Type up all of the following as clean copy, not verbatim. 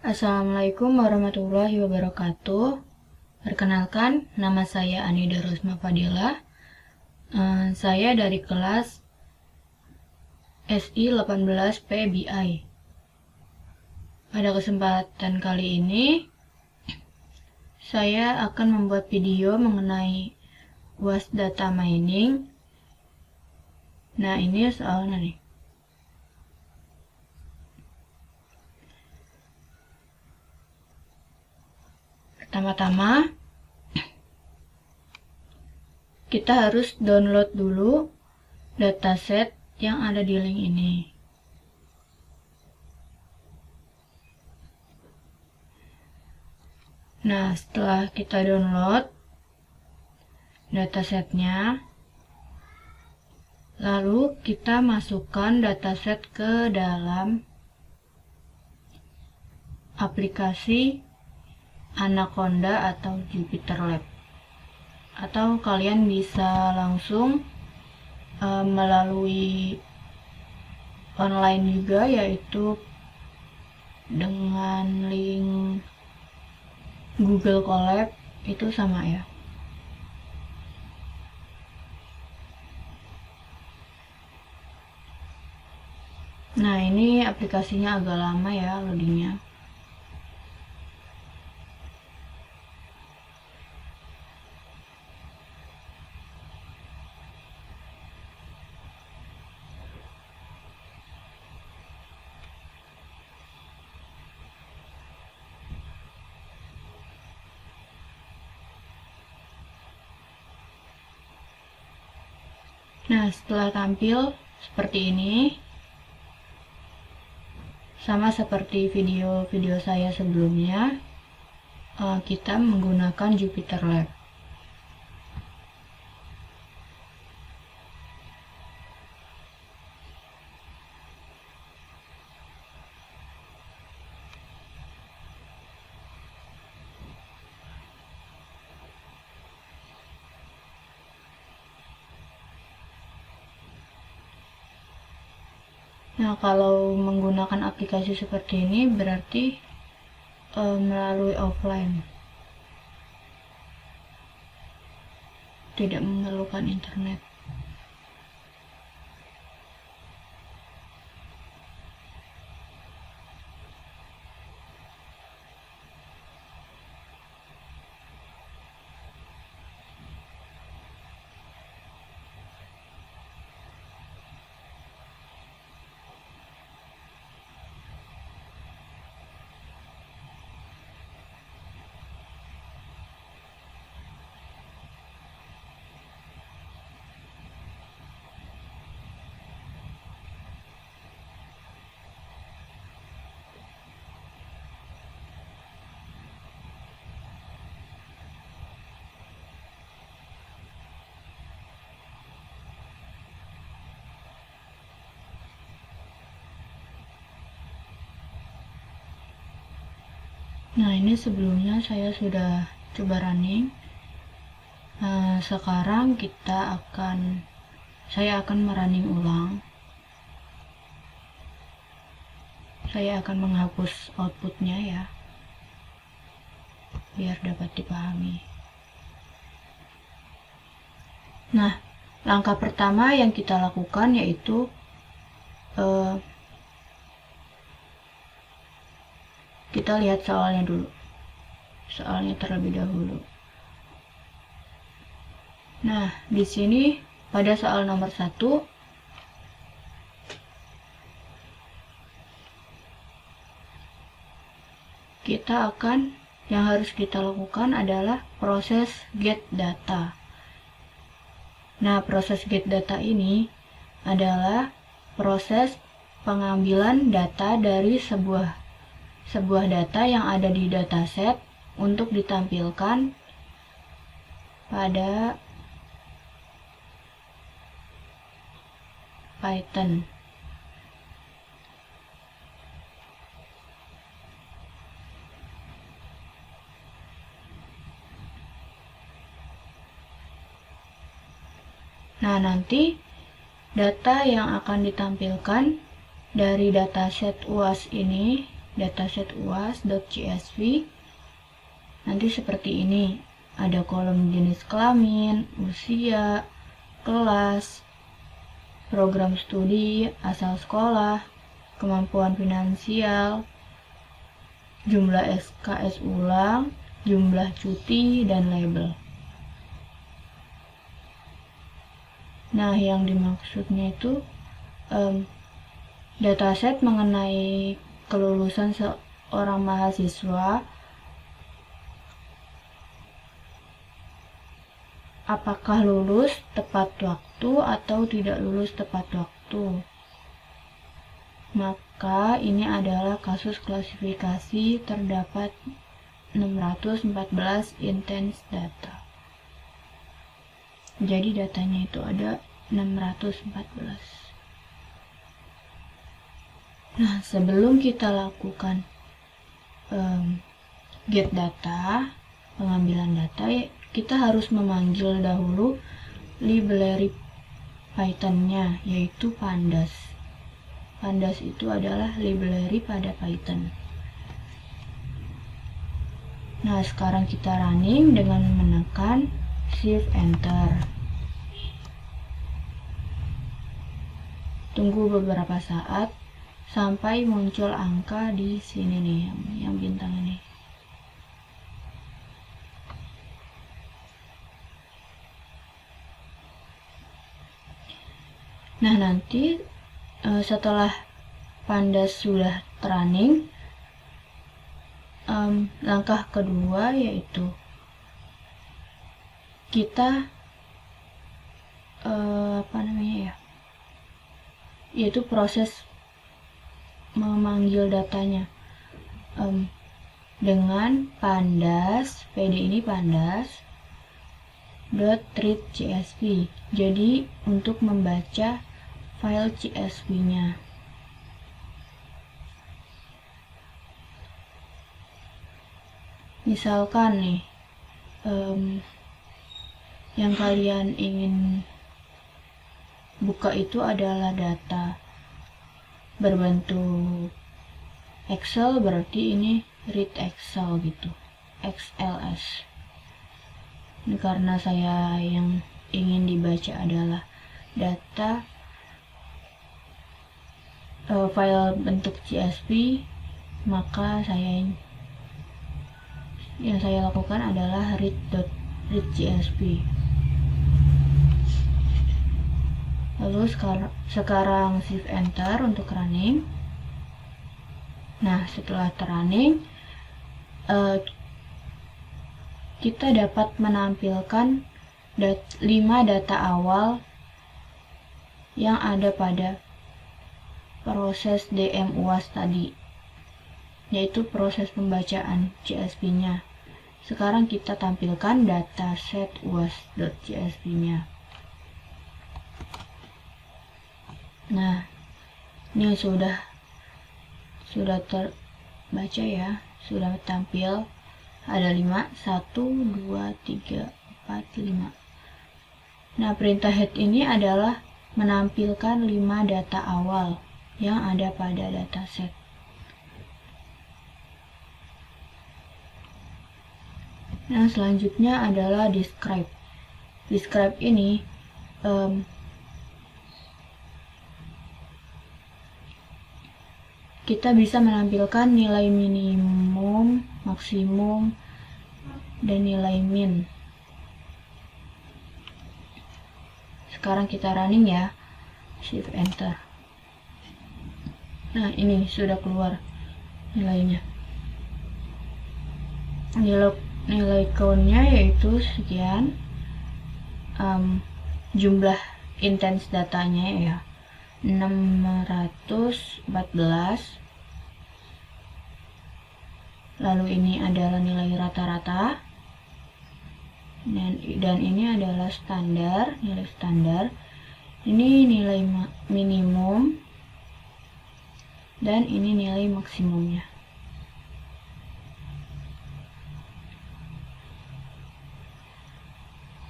Assalamualaikum warahmatullahi wabarakatuh. Perkenalkan, nama saya Anida Rosma Fadila. Saya dari kelas SI 18 PBI. Pada kesempatan kali ini, saya akan membuat video mengenai UAS data mining. Nah, ini soalnya nih. Pertama-tama, kita harus download dulu dataset yang ada di link ini. Nah, setelah kita download datasetnya, lalu kita masukkan dataset ke dalam aplikasi Anaconda atau Jupyter Lab. Atau kalian bisa langsung melalui online juga, yaitu dengan link Google Colab, itu sama ya. Nah, ini aplikasinya agak lama ya loadingnya. Nah, setelah tampil seperti ini, sama seperti video-video saya sebelumnya, kita menggunakan Jupyter Lab. Nah, kalau menggunakan aplikasi seperti ini berarti melalui offline, tidak memerlukan internet. Nah, ini sebelumnya saya sudah coba running. Sekarang saya akan merunning ulang. Saya akan menghapus outputnya ya, biar dapat dipahami. Nah, langkah pertama yang kita lakukan yaitu kita lihat soalnya dulu. Soalnya terlebih dahulu. Nah, di sini pada soal nomor 1, yang harus kita lakukan adalah proses get data. Nah, proses get data ini adalah proses pengambilan data dari sebuah data yang ada di dataset untuk ditampilkan pada Python. Nah, nanti Data yang akan ditampilkan dari dataset UAS ini, dataset uas.csv, nanti seperti ini. Ada kolom jenis kelamin, usia, kelas, program studi, asal sekolah, kemampuan finansial, jumlah SKS ulang, jumlah cuti, dan label. Nah, yang dimaksudnya itu dataset mengenai kelulusan seorang mahasiswa, apakah lulus tepat waktu atau tidak lulus tepat waktu. Maka ini adalah kasus klasifikasi terdapat 614 intens data. Jadi datanya itu ada 614. Nah, sebelum kita lakukan get data, pengambilan data, kita harus memanggil dahulu library Python-nya, yaitu pandas. Pandas itu adalah library pada Python. Nah, sekarang kita running dengan menekan Shift Enter. Tunggu beberapa saat sampai muncul angka di sini nih, yang bintang ini. Nah, nanti setelah pandas sudah running, langkah kedua yaitu kita yaitu proses memanggil datanya dengan pandas pd ini pandas .read csv. Jadi untuk membaca file csv-nya. Misalkan nih yang kalian ingin buka itu adalah data berbentuk Excel, berarti ini read Excel gitu, XLS. Ini karena saya yang ingin dibaca adalah data file bentuk CSV, maka yang saya lakukan adalah read.csv. Lalu sekarang shift enter untuk running. Nah, setelah running, kita dapat menampilkan 5 data awal yang ada pada proses DM UAS tadi, yaitu proses pembacaan CSV-nya. Sekarang kita tampilkan dataset uas.csv-nya. Nah, ini sudah terbaca ya, sudah tampil. Ada 5, 1, 2, 3, 4, 5. Nah, perintah head ini adalah menampilkan 5 data awal yang ada pada dataset. Nah, selanjutnya adalah describe. Describe ini kita bisa menampilkan nilai minimum, maksimum, dan nilai min. Sekarang kita running ya, shift enter. Nah, ini sudah keluar nilainya. Nilai count-nya yaitu sekian, jumlah intens datanya ya 614. Lalu ini adalah nilai rata-rata, dan ini adalah standar, nilai standar. Ini nilai minimum, dan ini nilai maksimumnya.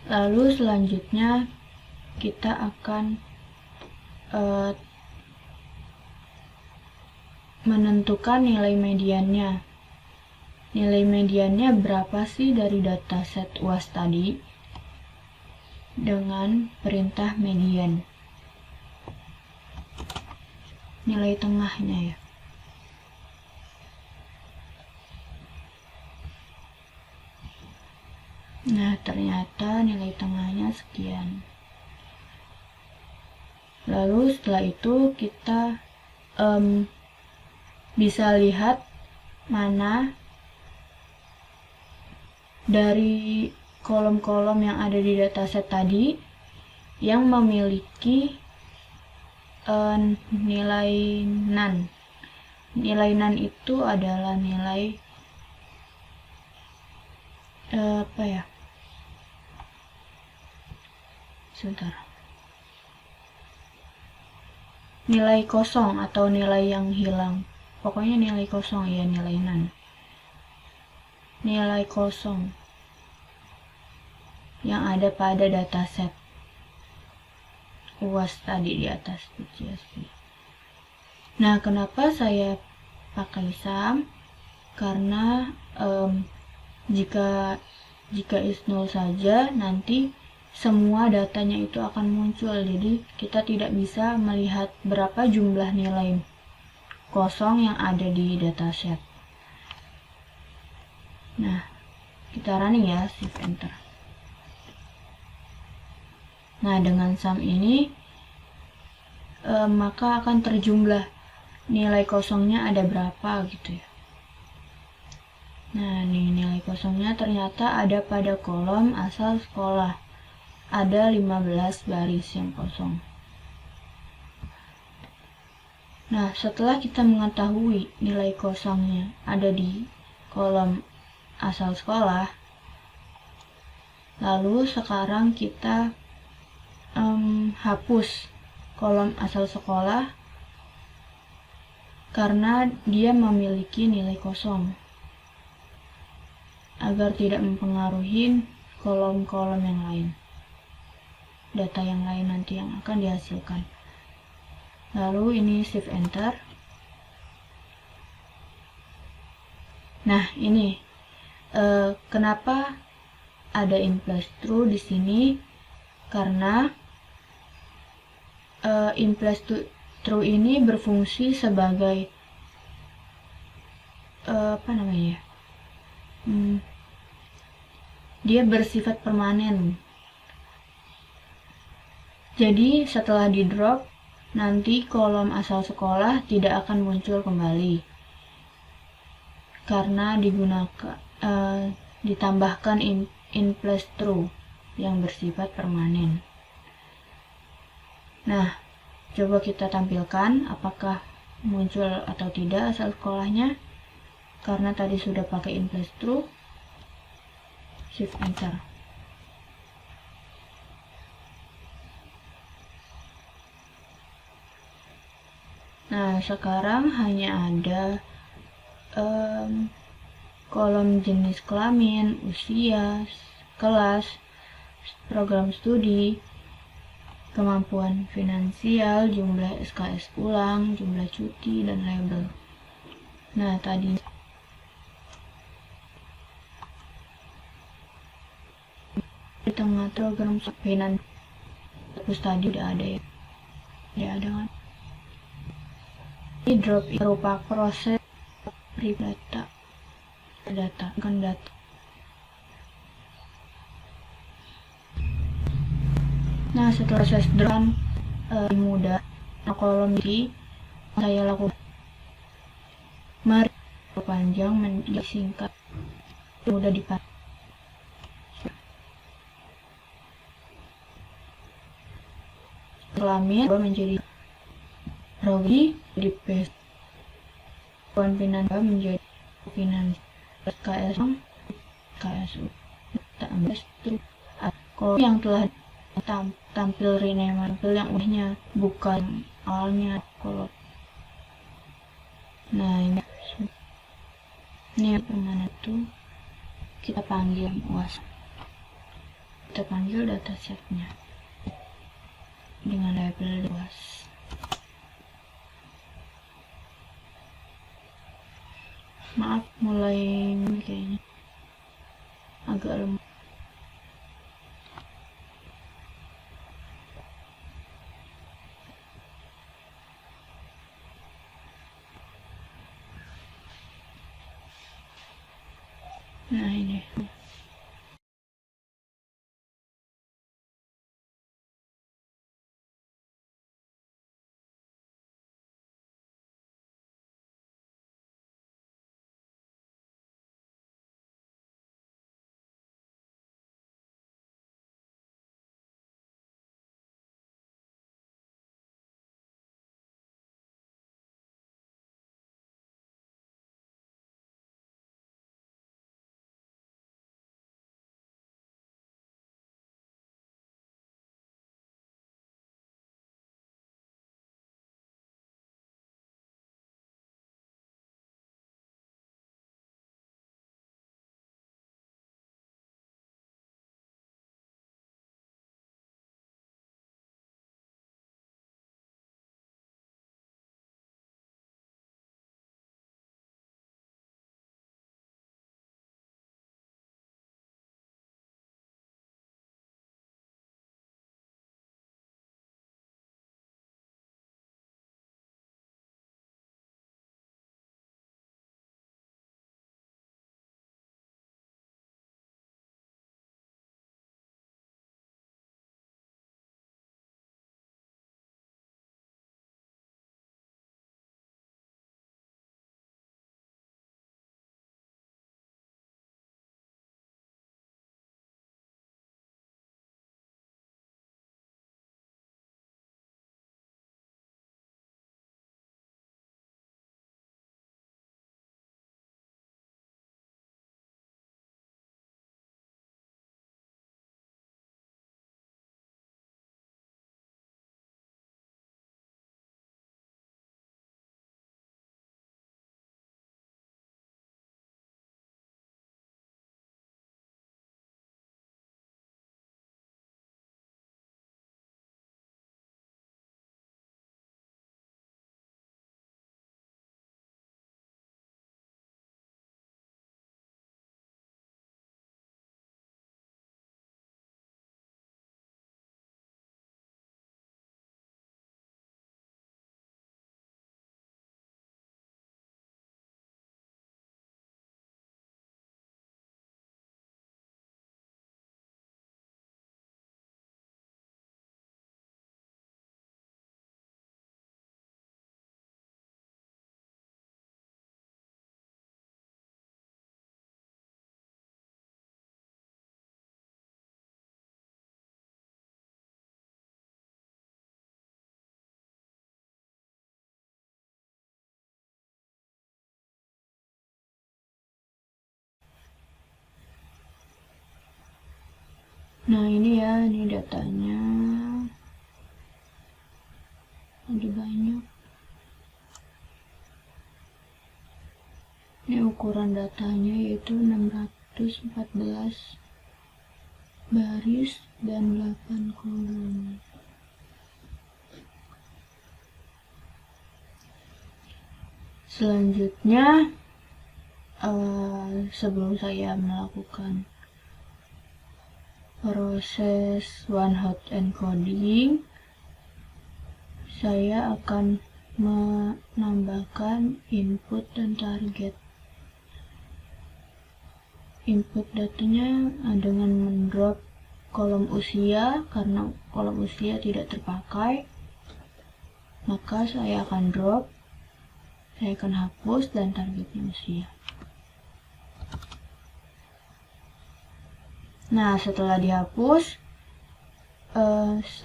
Lalu selanjutnya kita akan eh, menentukan nilai mediannya. Nilai mediannya berapa sih dari dataset UAS tadi? Dengan perintah median. Nilai tengahnya ya. Nah, ternyata nilai tengahnya sekian. Lalu setelah itu kita bisa lihat mana dari kolom-kolom yang ada di dataset tadi yang memiliki nilai none. Nilai none itu adalah nilai apa ya? Sebentar. Nilai kosong atau nilai yang hilang. Pokoknya nilai kosong ya, nilai none. Nilai kosong yang ada pada dataset UAS tadi di atas CSV. Nah, kenapa saya pakai sum? Karena jika is 0 saja, nanti semua datanya itu akan muncul. Jadi kita tidak bisa melihat berapa jumlah nilai kosong yang ada di dataset. Nah, kita running ya, shift enter. Nah, dengan sum ini maka akan terjumlah nilai kosongnya ada berapa gitu ya. Nah, nih nilai kosongnya ternyata ada pada kolom asal sekolah. Ada 15 baris yang kosong. Nah, setelah kita mengetahui nilai kosongnya ada di kolom asal sekolah, lalu sekarang kita hapus kolom asal sekolah karena dia memiliki nilai kosong agar tidak mempengaruhi kolom-kolom yang lain, data yang lain nanti yang akan dihasilkan. Lalu ini shift enter. Nah, ini kenapa ada implies true di sini? Karena implies true ini berfungsi sebagai dia bersifat permanen. Jadi setelah di drop, nanti kolom asal sekolah tidak akan muncul kembali karena ditambahkan implies true yang bersifat permanen. Nah, coba kita tampilkan apakah muncul atau tidak asal sekolahnya. Karena tadi sudah pakai implies true, shift enter. Nah, sekarang hanya ada kolom jenis kelamin, usia, kelas, program studi, kemampuan finansial, jumlah SKS ulang, jumlah cuti, dan label. Nah, tadi di tengah program finance tadi udah ada ya. Ya ada kan? Di drop berupa proses data. Nah, setelah proses drop mudah. Nah, kolom ini saya lakukan panjang menjadi singkat, mudah dipakai. Kelamin menjadi Rogi di paste, finansial menjadi finans, KSU tambah strip. Kalau yang telah tampil rename tampil yang udahnya bukan awalnya kalau. Nah, ini permana tuh kita panggil UAS, kita panggil datasetnya dengan label UAS. ke lembar. Nah ini. Nah ini ya, ini datanya. Ada banyak. Ini ukuran datanya yaitu 614 baris dan 8 kolom. Selanjutnya, sebelum saya melakukan proses one hot encoding, saya akan menambahkan input dan target. Input datanya dengan mendrop kolom usia, karena kolom usia tidak terpakai, maka saya akan drop, saya akan hapus dan targetnya usia. Nah, setelah dihapus,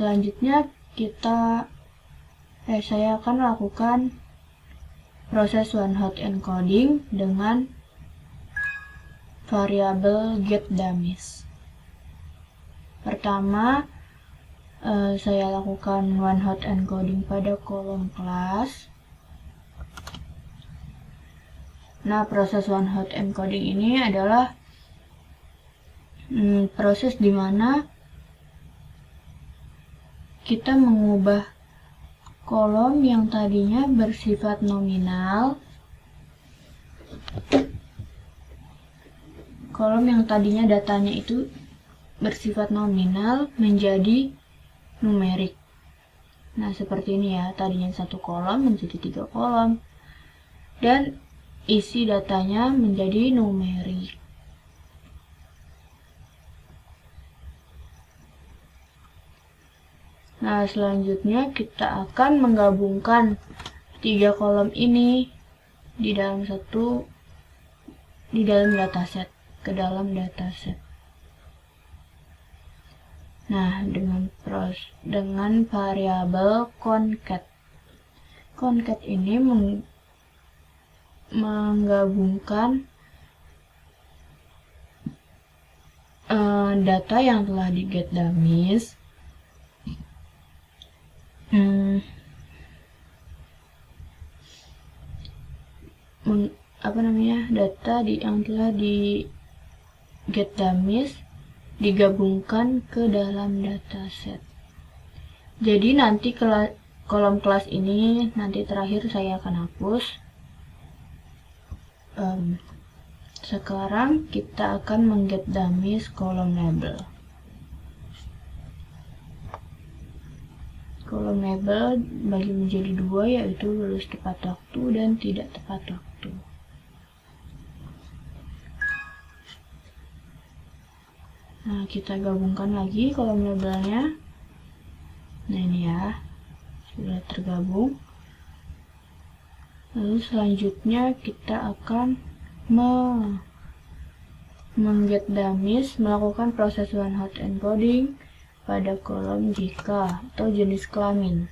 selanjutnya saya akan lakukan proses one hot encoding dengan variabel getDummies. Pertama, saya lakukan one hot encoding pada kolom kelas. Nah, proses one hot encoding ini adalah proses di mana kita mengubah kolom yang tadinya bersifat nominal kolom yang tadinya datanya itu bersifat nominal menjadi numerik. Nah, seperti ini ya, tadinya satu kolom menjadi 3 kolom, dan isi datanya menjadi numerik. Nah, selanjutnya kita akan menggabungkan 3 kolom ini di dalam dataset, ke dalam dataset. Nah, dengan variabel concat. Concat ini menggabungkan data yang telah di getDummies data yang telah di getDummies digabungkan ke dalam dataset. Jadi nanti kolom kelas ini nanti terakhir saya akan hapus. Sekarang kita akan menggetDummies kolom label. Kolom label bagi menjadi 2, yaitu lulus tepat waktu dan tidak tepat waktu. Nah, kita gabungkan lagi kolom labelnya. Nah, ini ya, sudah tergabung. Lalu selanjutnya kita akan menggetDummies, melakukan proses one hot encoding pada kolom jika atau jenis kelamin.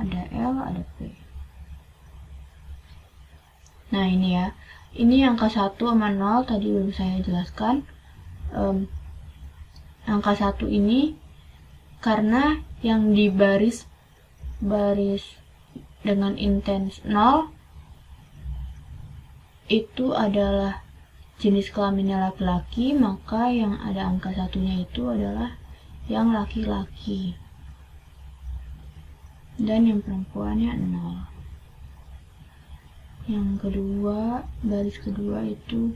Ada L, ada P. Nah, ini ya, ini angka 1 sama 0 tadi belum saya jelaskan. Angka 1 ini karena yang di baris dengan intens 0 itu adalah jenis kelaminnya laki-laki, maka yang ada angka 1-nya itu adalah yang laki-laki, dan yang perempuannya 0. Yang kedua, baris kedua itu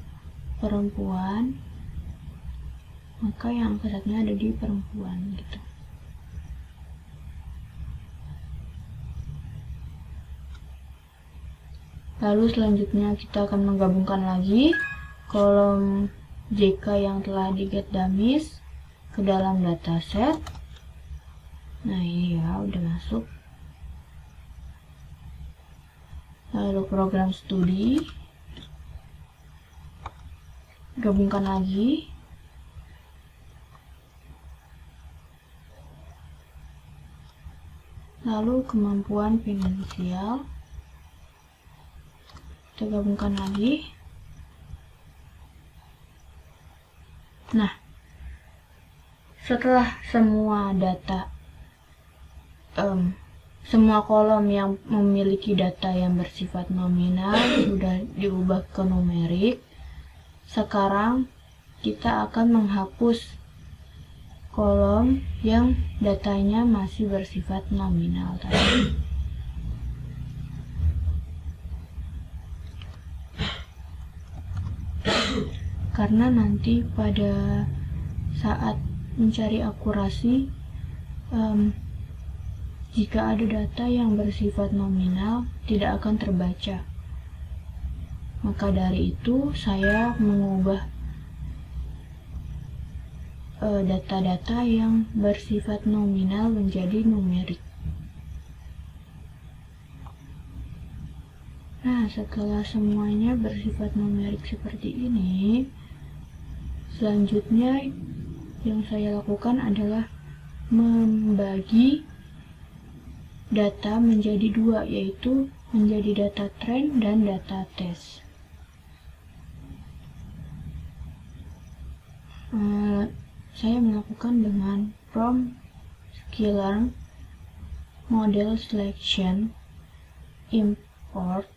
perempuan, maka yang angka 1-nya ada di perempuan gitu. Lalu selanjutnya kita akan menggabungkan lagi kolom JK yang telah di getDummies ke dalam dataset. Nah, ini ya, udah masuk. Lalu program studi, gabungkan lagi. Lalu kemampuan finansial, kita gabungkan lagi. Nah, setelah semua data, semua kolom yang memiliki data yang bersifat nominal sudah diubah ke numerik, sekarang kita akan menghapus kolom yang datanya masih bersifat nominal tadi. Karena nanti pada saat mencari akurasi, jika ada data yang bersifat nominal tidak akan terbaca. Maka dari itu saya mengubah data-data yang bersifat nominal menjadi numerik. Nah, setelah semuanya bersifat numerik seperti ini, selanjutnya yang saya lakukan adalah membagi data menjadi 2, yaitu menjadi data trend dan data test. Saya melakukan dengan prompt sklearn model selection import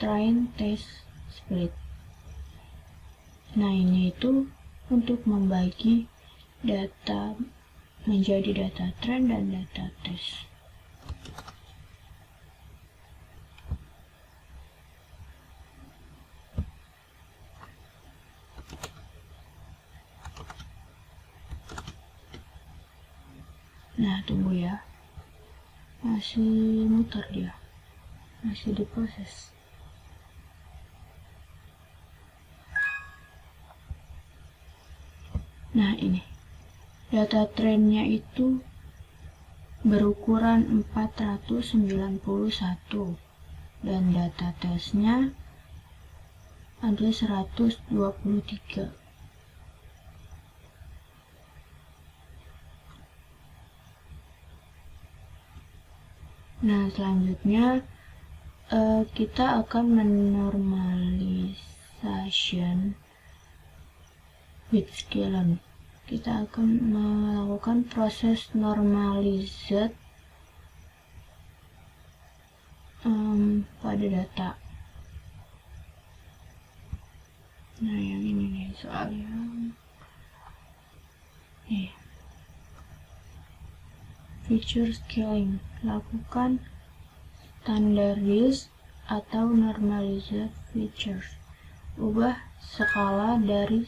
train test split. Nah, ini itu untuk membagi data menjadi data trend dan data test. Nah, tunggu ya, masih muter dia, masih diproses. Nah, ini data trennya itu berukuran 491 dan data tesnya ada 123. Nah, selanjutnya kita akan menormalization with scalar. Kita akan melakukan proses normalized pada data. Nah, yang ini nih soalnya. Feature scaling, lakukan standardized atau normalized features. Ubah skala dari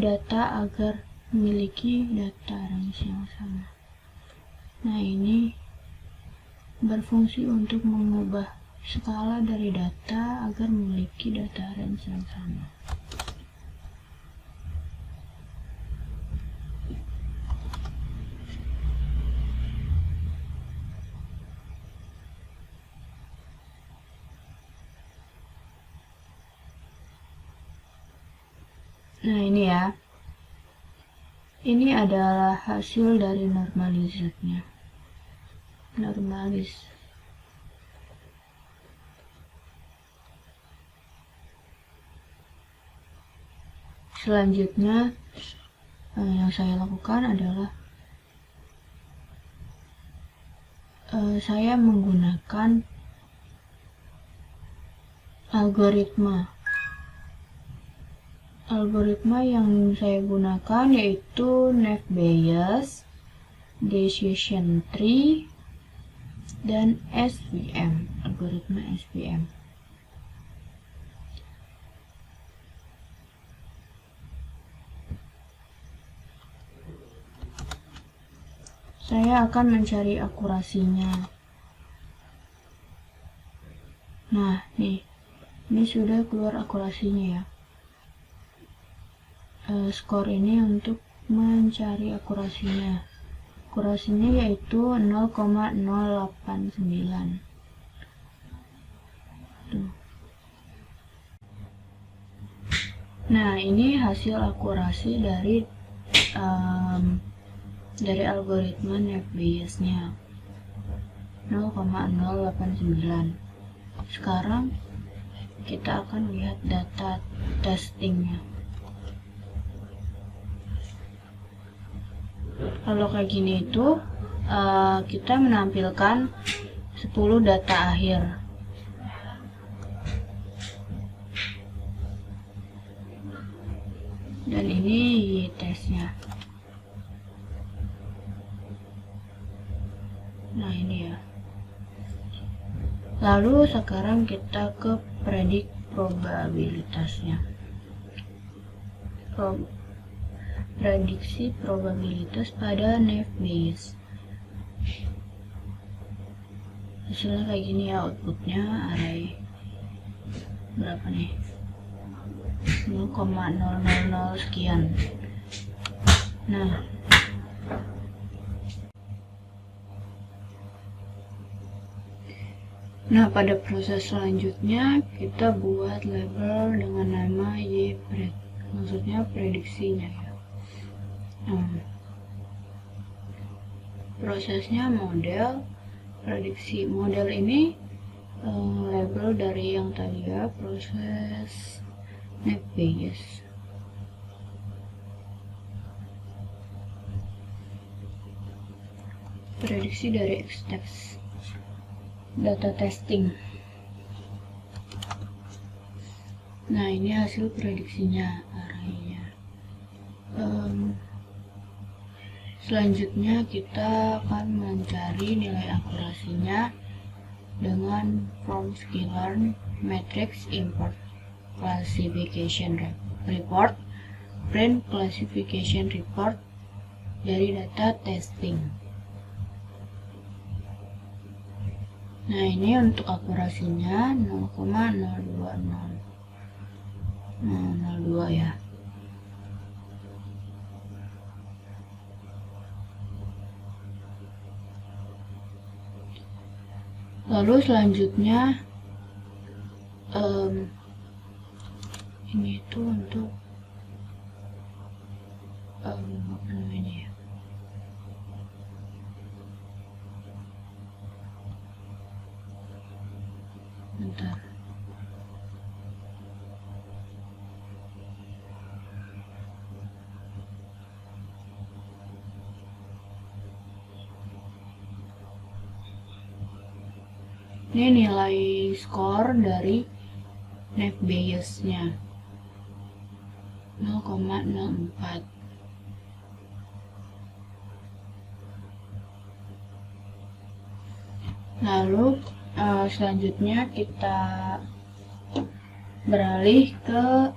data agar memiliki data range yang sama. Nah, ini berfungsi untuk mengubah skala dari data agar memiliki data range yang sama. Nah, ini ya. Ini adalah hasil dari normalizednya. Selanjutnya yang saya lakukan adalah saya menggunakan algoritma yang saya gunakan yaitu Naive Bayes, Decision Tree, dan SVM, algoritma SVM. Saya akan mencari akurasinya. Nah, ini sudah keluar akurasinya ya. Skor ini untuk mencari akurasinya. Akurasinya yaitu 0,089. Tuh. Nah, ini hasil akurasi dari algoritma Naive Bayes-nya 0,089. Sekarang kita akan lihat data testingnya. Kalau kayak gini itu kita menampilkan 10 data akhir. Dan ini tesnya. Nah, ini ya. Lalu sekarang kita ke predik probabilitasnya. Prediksi probabilitas pada Naive Bayes. Hasilnya kayak gini ya, outputnya array berapa nih, 0,000 sekian. Nah, pada proses selanjutnya kita buat label dengan nama YPRED, maksudnya prediksinya ya. Prosesnya model, prediksi. Model ini label dari yang tadi ya, proses Naive Bayes. Prediksi dari X-Text. Data testing. Nah, ini hasil prediksinya, arraynya. Selanjutnya kita akan mencari nilai akurasinya dengan from sklearn matrix import classification report, print classification report, dari data testing. Nah, ini untuk akurasinya 0,02002 ya. Lalu selanjutnya ini itu untuk apa namanya ya, bentar. Ini nilai skor dari net Bayes-nya 0,04. Lalu selanjutnya kita beralih ke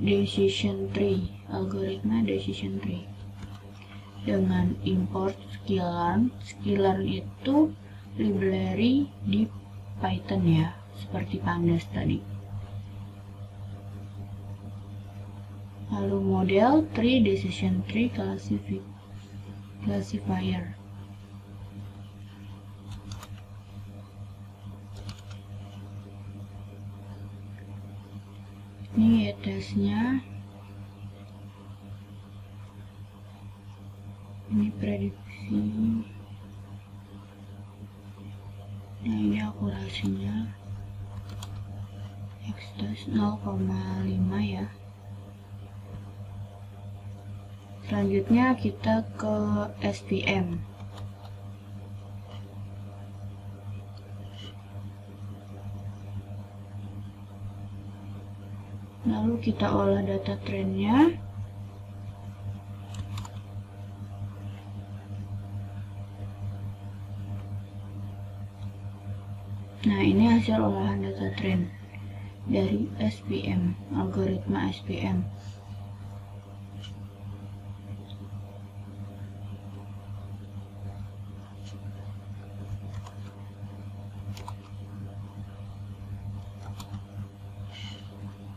decision tree, algoritma decision tree dengan import sklearn. Sklearn itu library di Python ya, seperti pandas tadi. Lalu model tree decision tree classifier. Ini tesnya, ini prediksi, nah ini akurasinya x-test 0,5 ya. Selanjutnya kita ke SVM. Lalu kita olah data trennya. Nah, ini hasil olahan data tren dari SVM, algoritma SVM.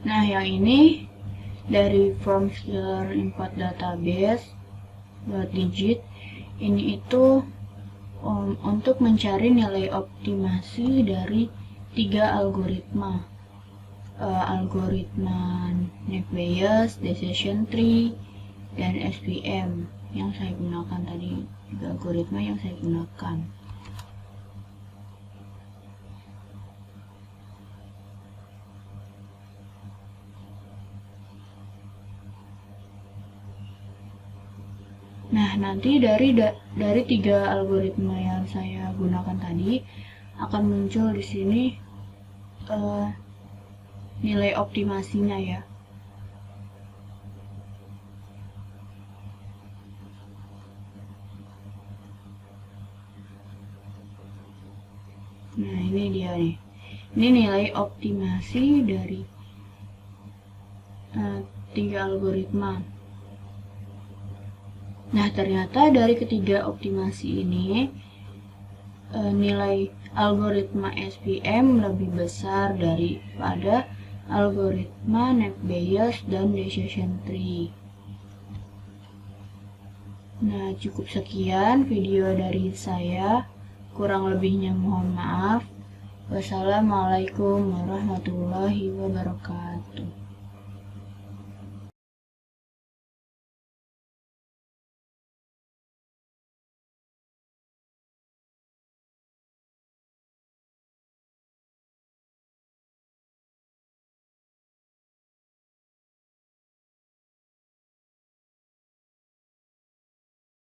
Nah, yang ini dari from sklearn import database .digit, ini itu untuk mencari nilai optimasi dari 3 algoritma, algoritma net Bayes, decision tree, dan SVM yang saya gunakan tadi, 3 algoritma yang saya gunakan. Nah, nanti dari 3 algoritma yang saya gunakan tadi akan muncul di sini nilai optimasinya ya. Nah, ini dia nih. Ini nilai optimasi dari 3 algoritma. Nah, ternyata dari ketiga optimasi ini nilai algoritma SVM lebih besar daripada algoritma net Bayes dan decision tree. Nah, cukup sekian video dari saya. Kurang lebihnya mohon maaf. Wassalamualaikum warahmatullahi wabarakatuh.